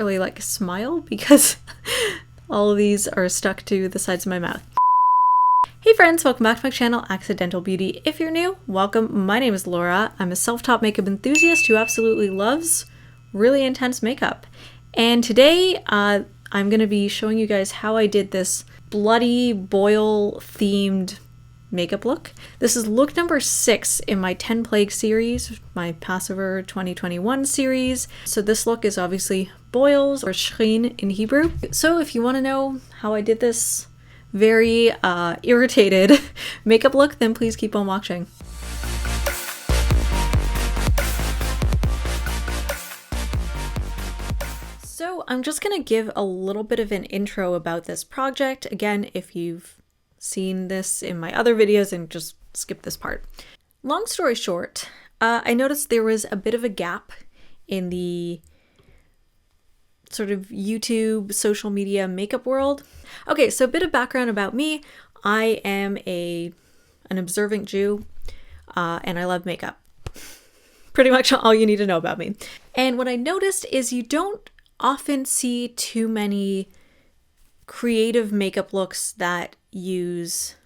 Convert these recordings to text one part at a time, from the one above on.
really like smile because all of these are stuck to the sides of my mouth. Hey friends, welcome back to my channel, Accidental Beauty. If you're new, welcome. My name is Laura. I'm a self-taught makeup enthusiast who absolutely loves really intense makeup. And today I'm going to be showing you guys how I did this bloody boil themed makeup look. This is look number 6 in my 10 Plague series, my Passover 2021 series. So this look is obviously boils, or Shchine in Hebrew. So if you want to know how I did this very irritated makeup look, then please keep on watching. So I'm just gonna give a little bit of an intro about this project. Again, if you've seen this in my other videos, and just skip this part. Long story short, I noticed there was a bit of a gap in the sort of YouTube, social media makeup world. Okay, so a bit of background about me. I am an observant Jew, and I love makeup. Pretty much all you need to know about me. And what I noticed is you don't often see too many creative makeup looks that use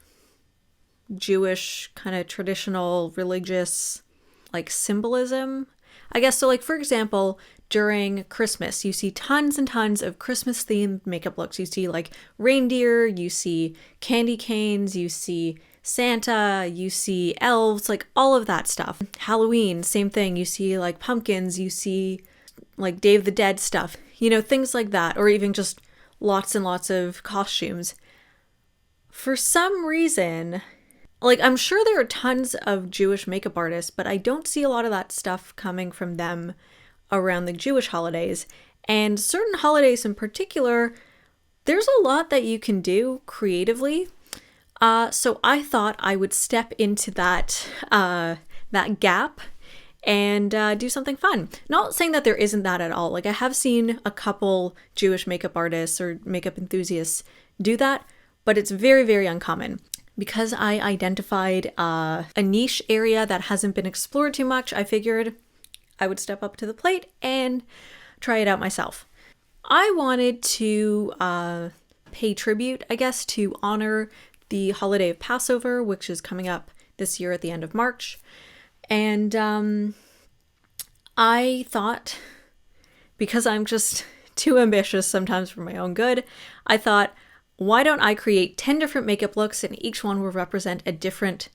Jewish kind of traditional religious like symbolism, I guess. So like, for example, during Christmas, you see tons and tons of Christmas themed makeup looks. You see like reindeer, you see candy canes, you see Santa, you see elves, like all of that stuff. Halloween, same thing. You see like pumpkins, you see like Day of the Dead stuff, you know, things like that, or even just lots and lots of costumes. For some reason, like, I'm sure there are tons of Jewish makeup artists, but I don't see a lot of that stuff coming from them around the Jewish holidays. And certain holidays in particular, there's a lot that you can do creatively. So I thought I would step into that gap and do something fun. Not saying that there isn't that at all. Like, I have seen a couple Jewish makeup artists or makeup enthusiasts do that, but it's very, very uncommon. Because I identified a niche area that hasn't been explored too much, I figured I would step up to the plate and try it out myself. I wanted to pay tribute, I guess, to honor the holiday of Passover, which is coming up this year at the end of March. And I thought, because I'm just too ambitious sometimes for my own good, I thought, why don't I create 10 different makeup looks, and each one will represent a different,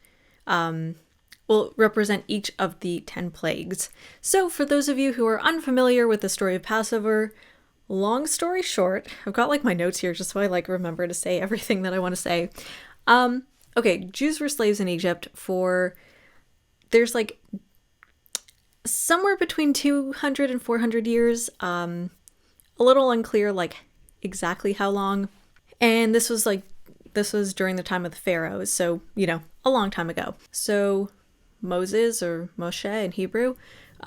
will represent each of the 10 plagues. So for those of you who are unfamiliar with the story of Passover, long story short, I've got like my notes here just so I like remember to say everything that I want to say. Okay, Jews were slaves in Egypt for, there's like somewhere between 200 and 400 years, a little unclear like exactly how long. And this was during the time of the pharaohs, so, you know, a long time ago. So Moses, or Moshe in Hebrew,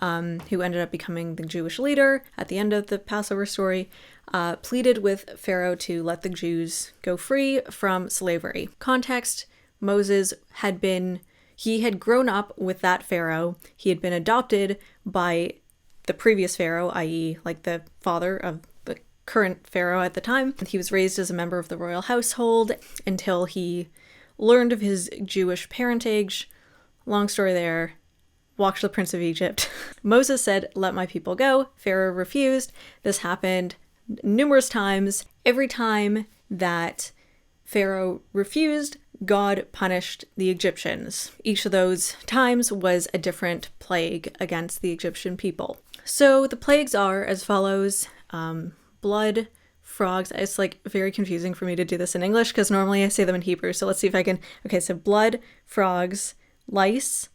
who ended up becoming the Jewish leader at the end of the Passover story, pleaded with Pharaoh to let the Jews go free from slavery. Context, Moses had grown up with that Pharaoh. He had been adopted by the previous Pharaoh, i.e. like the father of the current Pharaoh at the time. He was raised as a member of the royal household until he learned of his Jewish parentage. Long story there. Watch The Prince of Egypt. Moses said, "Let my people go." Pharaoh refused. This happened numerous times. Every time that Pharaoh refused, God punished the Egyptians. Each of those times was a different plague against the Egyptian people. So the plagues are as follows. Blood, frogs. It's like very confusing for me to do this in English because normally I say them in Hebrew. So let's see if I can. Okay, so blood, frogs, lice,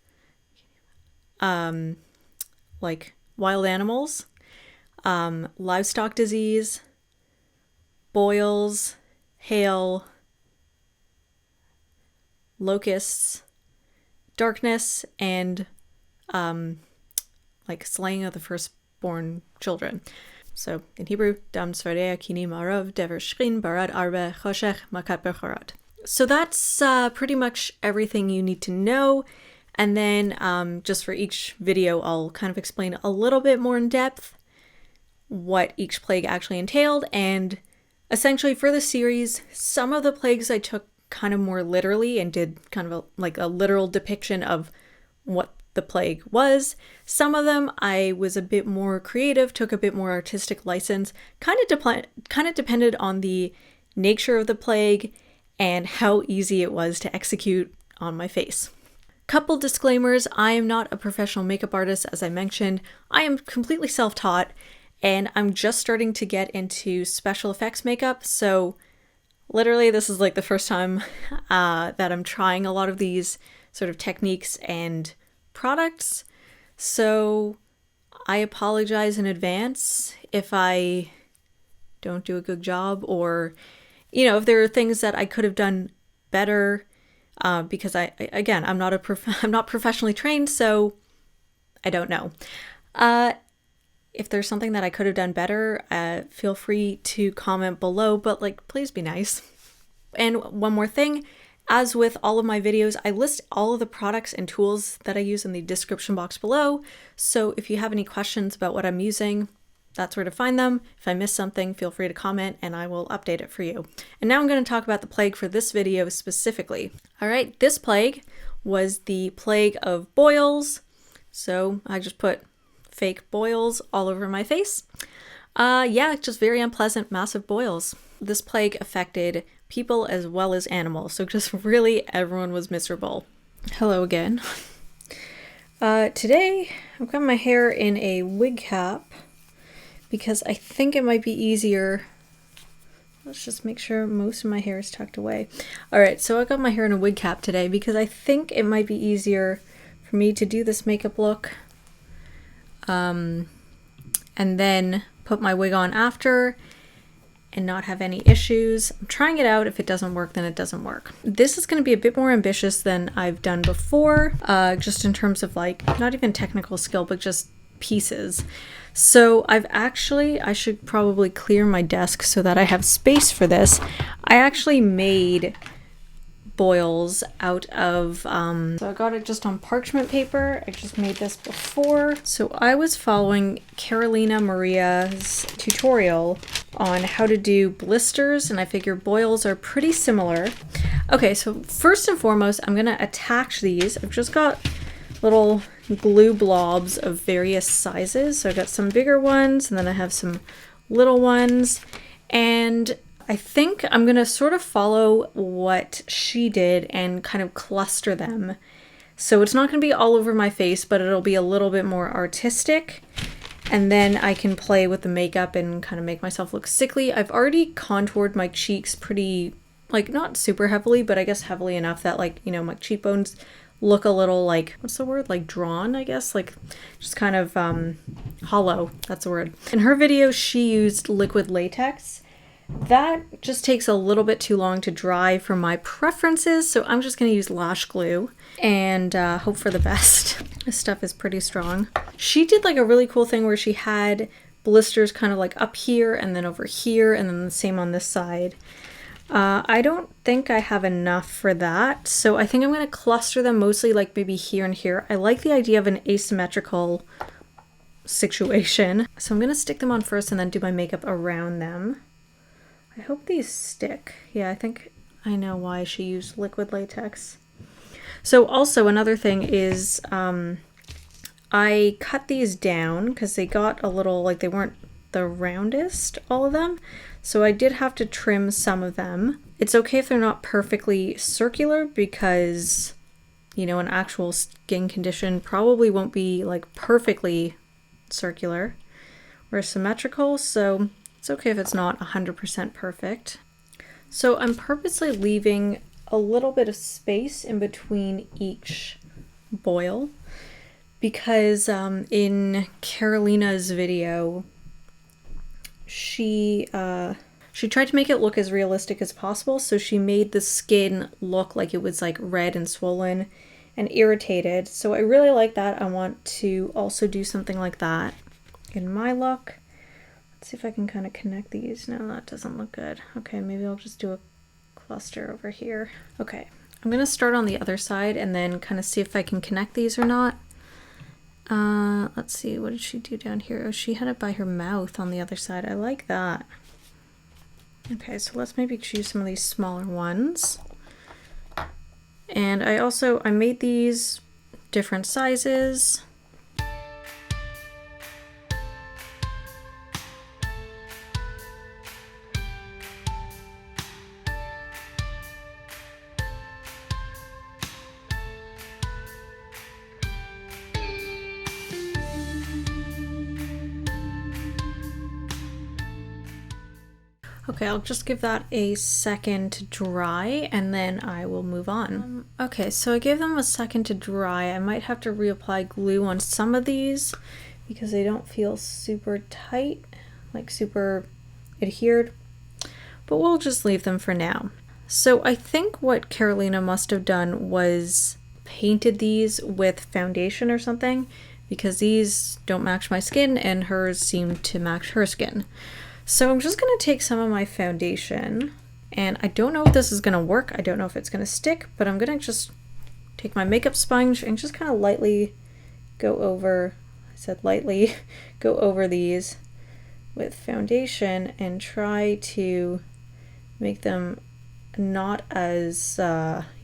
like wild animals, livestock disease, boils, hail, locusts, darkness, and like slaying of the firstborn children. So in Hebrew, dam tzfardea kini marav dever shchin barad arbe choshech makat bechorot. So that's pretty much everything you need to know. And then just for each video, I'll kind of explain a little bit more in depth. what each plague actually entailed. And essentially for the series, some of the plagues I took kind of more literally and did kind of a literal depiction of what the plague was. Some of them I was a bit more creative, took a bit more artistic license, kind of depended on the nature of the plague and how easy it was to execute on my face. Couple disclaimers, I am not a professional makeup artist, as I mentioned. I am completely self-taught, and I'm just starting to get into special effects makeup, so literally this is like the first time that I'm trying a lot of these sort of techniques and products, so I apologize in advance if I don't do a good job, or, you know, if there are things that I could have done better. Because I'm not professionally trained, so I don't know. If there's something that I could have done better, feel free to comment below, but like, please be nice. And one more thing, as with all of my videos, I list all of the products and tools that I use in the description box below. So if you have any questions about what I'm using, that's where to find them. If I miss something, feel free to comment and I will update it for you. And now I'm going to talk about the plague for this video specifically. All right, this plague was the plague of boils. So I just put fake boils all over my face. Yeah, just very unpleasant, massive boils. This plague affected people as well as animals. So just really everyone was miserable. Hello again. Today I've got my hair in a wig cap, because I think it might be easier. Let's just make sure most of my hair is tucked away. All right, so I got my hair in a wig cap today because I think it might be easier for me to do this makeup look and then put my wig on after and not have any issues. I'm trying it out. If it doesn't work, then it doesn't work. This is going to be a bit more ambitious than I've done before, just in terms of like, not even technical skill, but just pieces. So I should probably clear my desk so that I have space for this. I actually made boils out of, so I got it just on parchment paper. I just made this before. So I was following Carolina Maria's tutorial on how to do blisters, and I figure boils are pretty similar. Okay, so first and foremost, I'm gonna attach these. I've just got little glue blobs of various sizes. So I got some bigger ones, and then I have some little ones, and I think I'm gonna sort of follow what she did and kind of cluster them. So it's not gonna be all over my face, but it'll be a little bit more artistic, and then I can play with the makeup and kind of make myself look sickly. I've already contoured my cheeks pretty, like, not super heavily, but I guess heavily enough that, like, you know, my cheekbones look a little like, what's the word, like drawn, I guess, like just kind of hollow, that's the word. In her video she used liquid latex. That just takes a little bit too long to dry for my preferences, so I'm just going to use lash glue and hope for the best. This stuff is pretty strong. She did like a really cool thing where she had blisters kind of like up here and then over here, and then the same on this side. I don't think I have enough for that, so I think I'm going to cluster them mostly like maybe here and here. I like the idea of an asymmetrical situation. So I'm going to stick them on first and then do my makeup around them. I hope these stick. Yeah, I think I know why she used liquid latex. So also another thing is I cut these down because they got a little, like, they weren't the roundest, all of them. So I did have to trim some of them. It's okay if they're not perfectly circular because, you know, an actual skin condition probably won't be like perfectly circular or symmetrical, so it's okay if it's not 100% perfect. So I'm purposely leaving a little bit of space in between each boil because in Carolina's video, she tried to make it look as realistic as possible, so she made the skin look like it was like red and swollen and irritated. So I really like that. I want to also do something like that in my look. Let's see if I can kind of connect these. No, that doesn't look good. Okay, maybe I'll just do a cluster over here. Okay, I'm gonna start on the other side and then kind of see if I can connect these or not. Let's see, what did she do down here? Oh, she had it by her mouth on the other side. I like that. Okay, so let's maybe choose some of these smaller ones. And I made these different sizes. Okay, I'll just give that a second to dry and then I will move on. Okay, so I gave them a second to dry. I might have to reapply glue on some of these because they don't feel super tight, like super adhered, but we'll just leave them for now. So I think what Carolina must have done was painted these with foundation or something because these don't match my skin and hers seem to match her skin. So I'm just going to take some of my foundation, and I don't know if this is going to work. I don't know if it's going to stick, but I'm going to just take my makeup sponge and just kind of lightly go over, I said lightly, go over these with foundation and try to make them not as,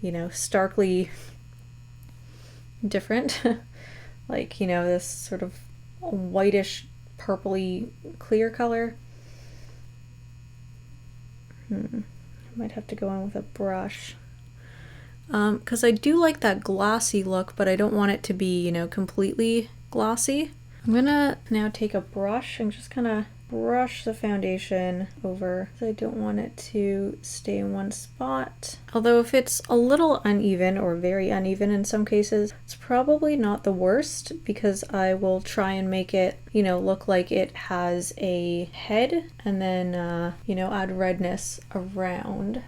you know, starkly different. Like, you know, this sort of whitish, purpley, clear color. I might have to go in with a brush because I do like that glossy look, but I don't want it to be, you know, completely glossy. I'm gonna now take a brush and just kind of brush the foundation over. I don't want it to stay in one spot. Although if it's a little uneven or very uneven in some cases, it's probably not the worst because I will try and make it, you know, look like it has a head and then, you know, add redness around.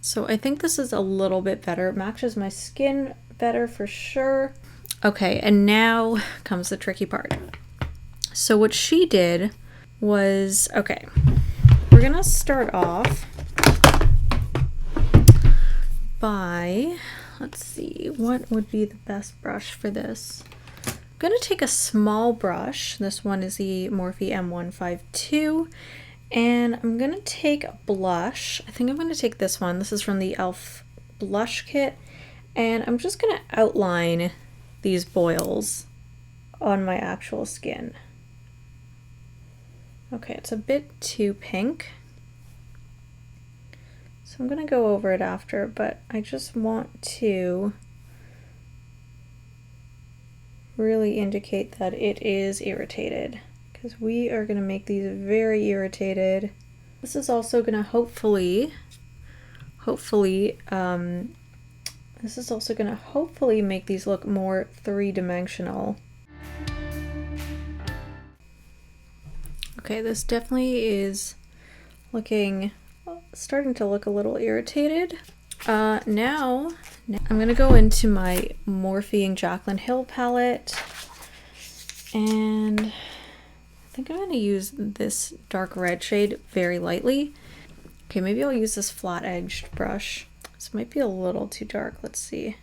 So I think this is a little bit better. It matches my skin better for sure. Okay, and now comes the tricky part. So what she did was, okay, we're gonna start off by, let's see, what would be the best brush for this? I'm gonna take a small brush. This one is the Morphe M152, and I'm gonna take a blush. I think I'm gonna take this one. This is from the e.l.f. blush kit, and I'm just gonna outline these boils on my actual skin. Okay, it's a bit too pink, so I'm gonna go over it after, but I just want to really indicate that it is irritated because we are gonna make these very irritated. This is also gonna hopefully make these look more three-dimensional. Okay, this definitely is starting to look a little irritated. Now I'm gonna go into my Morphe and Jaclyn Hill palette, and I think I'm gonna use this dark red shade very lightly. Okay, maybe I'll use this flat-edged brush. This might be a little too dark. Let's see.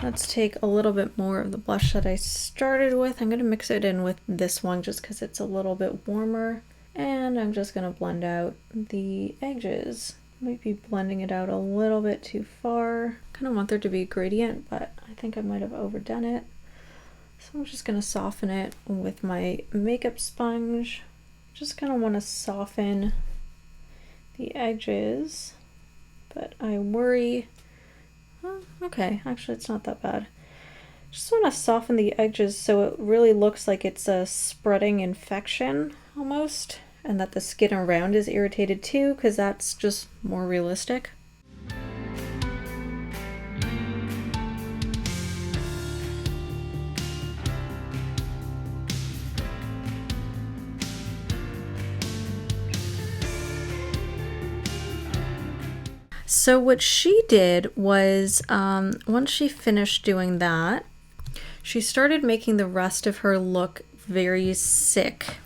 Let's take a little bit more of the blush that I started with. I'm going to mix it in with this one just because it's a little bit warmer. And I'm just going to blend out the edges. Might be blending it out a little bit too far. Kind of want there to be a gradient, but I think I might have overdone it. So I'm just going to soften it with my makeup sponge. Just kind of want to soften the edges, but I worry. Oh, okay, actually it's not that bad. Just want to soften the edges so it really looks like it's a spreading infection almost, and that the skin around is irritated too, because that's just more realistic. So what she did was, once she finished doing that, she started making the rest of her look very sick.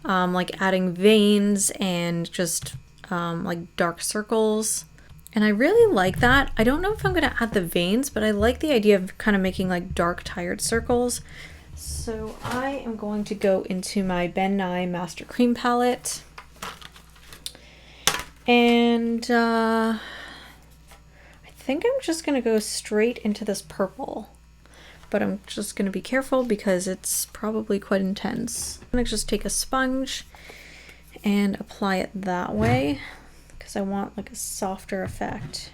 Like adding veins and just like dark circles. And I really like that. I don't know if I'm going to add the veins, but I like the idea of kind of making like dark tired circles. So I am going to go into my Ben Nye Master Cream palette. And I think I'm just going to go straight into this purple. But I'm just going to be careful because it's probably quite intense. I'm going to just take a sponge and apply it that way because I want like a softer effect.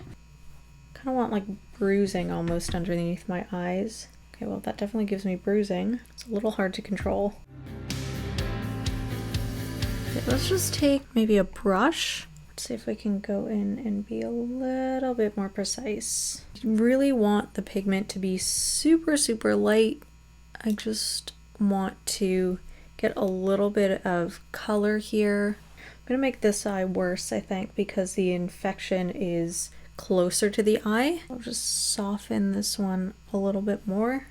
Kind of want like bruising almost underneath my eyes. Okay, well that definitely gives me bruising. It's a little hard to control. Okay, let's just take maybe a brush. Let's see if we can go in and be a little bit more precise. You really want the pigment to be super, super light. I just want to get a little bit of color here. I'm gonna make this eye worse, I think, because the infection is closer to the eye. I'll just soften this one a little bit more.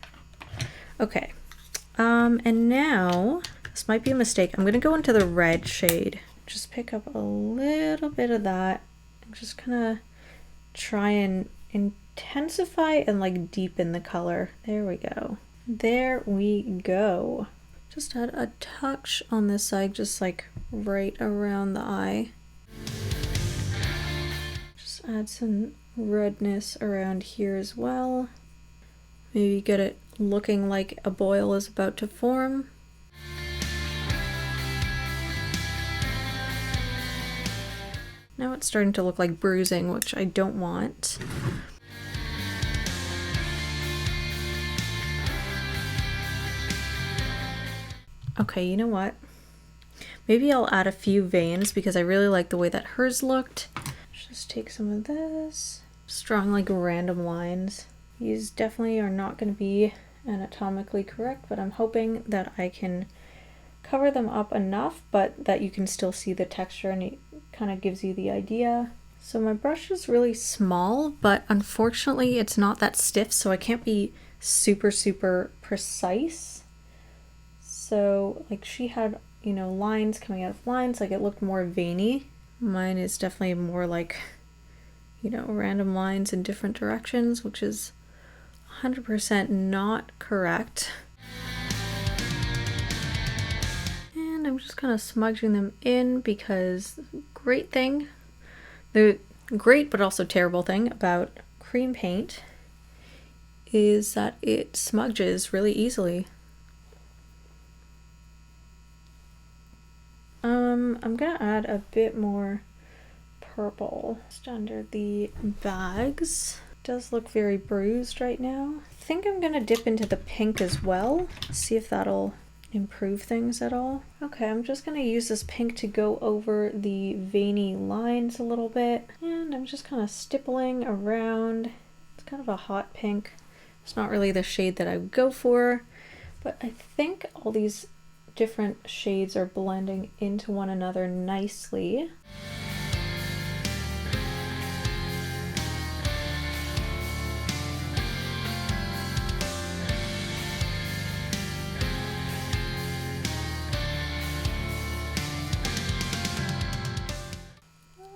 Okay, and now, this might be a mistake. I'm gonna go into the red shade. Just pick up a little bit of that. I'm just gonna try and intensify and like deepen the color. There we go. There we go. Just add a touch on this side, just like right around the eye. Just add some redness around here as well. Maybe get it looking like a boil is about to form. Now it's starting to look like bruising, which I don't want. Okay, you know what? Maybe I'll add a few veins because I really like the way that hers looked. Just take some of this. Just drawing like random lines. These definitely are not going to be anatomically correct, but I'm hoping that I can cover them up enough, but that you can still see the texture and it kind of gives you the idea. So my brush is really small, but unfortunately it's not that stiff, so I can't be super, super precise. So like she had, you know, lines coming out of lines, like it looked more veiny. Mine is definitely more like, you know, random lines in different directions, which is 100% not correct. And I'm just kind of smudging them in because great thing, the great but also terrible thing about cream paint is that it smudges really easily. I'm gonna add a bit more purple just under the bags. It does look very bruised right now. I think I'm gonna dip into the pink as well, see if that'll improve things at all. Okay, I'm just gonna use this pink to go over the veiny lines a little bit, and I'm just kind of stippling around. It's kind of a hot pink. It's not really the shade that I would go for, but I think all these different shades are blending into one another nicely.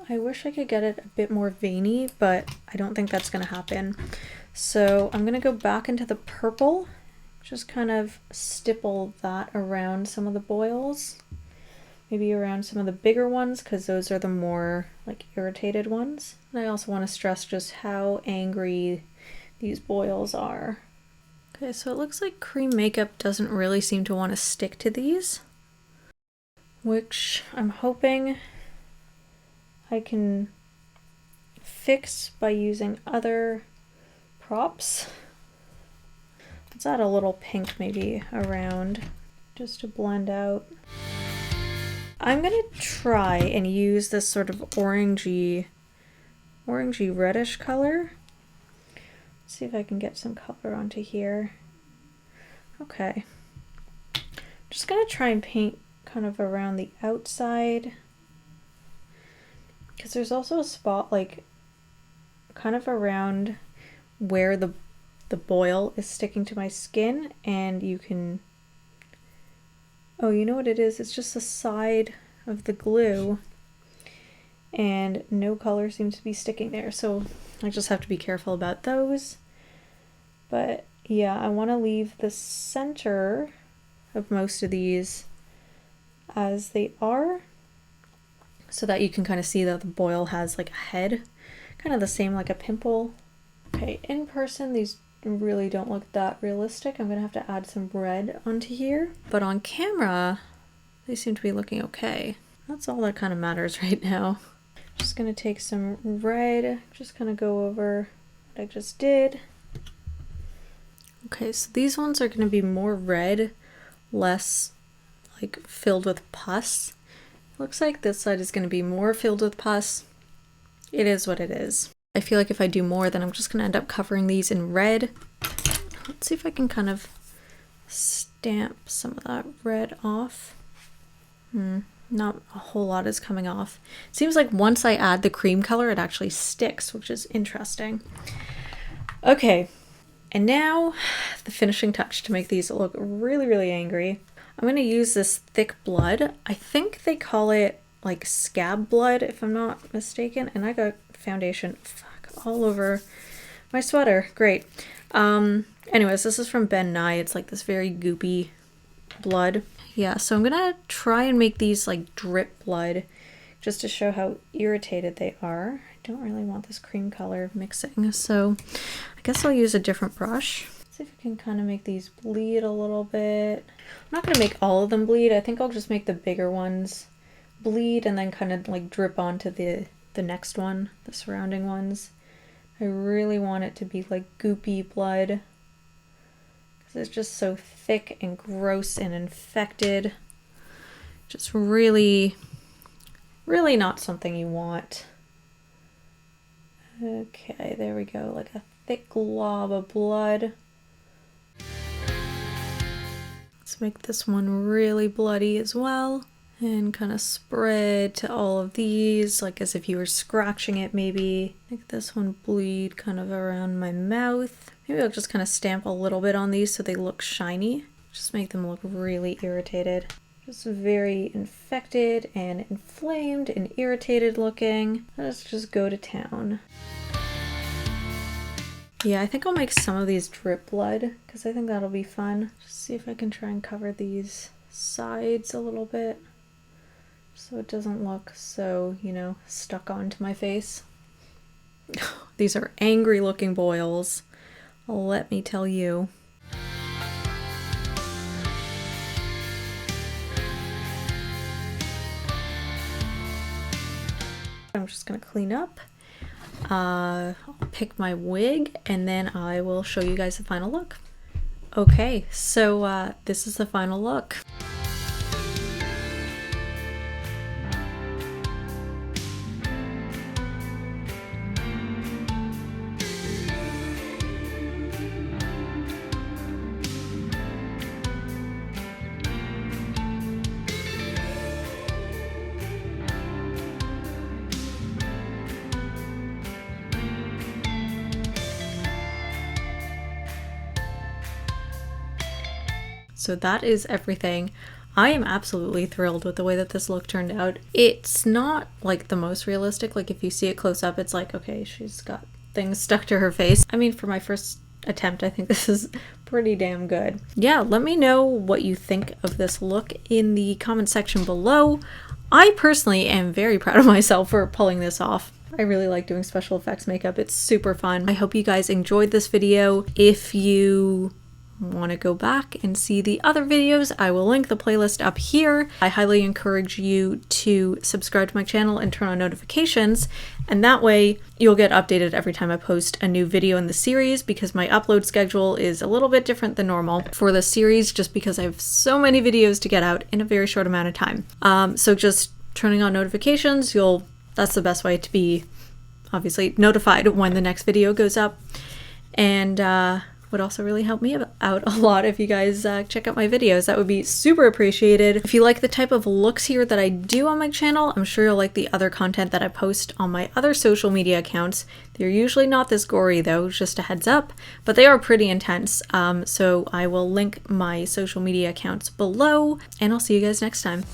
I wish I could get it a bit more veiny, but I don't think that's going to happen. So I'm going to go back into the purple, just kind of stipple that around some of the boils, maybe around some of the bigger ones because those are the more like irritated ones. And I also want to stress just how angry these boils are. Okay, so it looks like cream makeup doesn't really seem to want to stick to these, which I'm hoping I can fix by using other props. Let's add a little pink maybe around just to blend out. I'm gonna try and use this sort of orangey reddish color. Let's see if I can get some color onto here. Okay. Just gonna try and paint kind of around the outside, because there's also a spot like kind of around where the boil is sticking to my skin, and you can, oh, you know what it is? It's just the side of the glue, and no color seems to be sticking there, so I just have to be careful about those. But yeah, I want to leave the center of most of these as they are, so that you can kind of see that the boil has like a head, kind of the same like a pimple. Okay, in person these really don't look that realistic. I'm gonna have to add some red onto here, but on camera they seem to be looking okay. That's all that kind of matters right now. Just gonna take some red, just kind of go over what I just did. Okay, so these ones are gonna be more red, less like filled with pus. Looks like this side is gonna be more filled with pus. It is what it is. I feel like if I do more, then I'm just gonna end up covering these in red. Let's see if I can kind of stamp some of that red off. Not a whole lot is coming off. It seems like once I add the cream color, it actually sticks, which is interesting. Okay, and now the finishing touch to make these look really, really angry. I'm gonna use this thick blood. I think they call it like scab blood, if I'm not mistaken, and I got foundation all over my sweater. Great. Anyways, this is from Ben Nye. It's like this very goopy blood. Yeah, so I'm gonna try and make these like drip blood just to show how irritated they are. I don't really want this cream color mixing, so I guess I'll use a different brush. Let's see if I can kind of make these bleed a little bit. I'm not gonna make all of them bleed. I think I'll just make the bigger ones bleed and then kind of like drip onto the next one, the surrounding ones. I really want it to be like goopy blood because it's just so thick and gross and infected. Just really, really not something you want. Okay, there we go, like a thick glob of blood. Let's make this one really bloody as well. And kind of spread to all of these, like as if you were scratching it maybe. Make this one bleed kind of around my mouth. Maybe I'll just kind of stamp a little bit on these so they look shiny. Just make them look really irritated. Just very infected and inflamed and irritated looking. Let's just go to town. Yeah, I think I'll make some of these drip blood because I think that'll be fun. Just see if I can try and cover these sides a little bit, so it doesn't look so, you know, stuck onto my face. These are angry looking boils, let me tell you. I'm just gonna clean up. I'll pick my wig and then I will show you guys the final look. Okay, so this is the final look. So that is everything. I am absolutely thrilled with the way that this look turned out. It's not like the most realistic. Like if you see it close up, it's like, okay, she's got things stuck to her face. I mean, for my first attempt, I think this is pretty damn good. Yeah, let me know what you think of this look in the comment section below. I personally am very proud of myself for pulling this off. I really like doing special effects makeup. It's super fun. I hope you guys enjoyed this video. If you want to go back and see the other videos, I will link the playlist up here. I highly encourage you to subscribe to my channel and turn on notifications, and that way you'll get updated every time I post a new video in the series, because my upload schedule is a little bit different than normal for the series just because I have so many videos to get out in a very short amount of time. So just turning on notifications, that's the best way to be obviously notified when the next video goes up. And would also really help me out a lot if you guys check out my videos. That would be super appreciated. If you like the type of looks here that I do on my channel, I'm sure you'll like the other content that I post on my other social media accounts. They're usually not this gory though, just a heads up, but they are pretty intense. So I will link my social media accounts below, and I'll see you guys next time.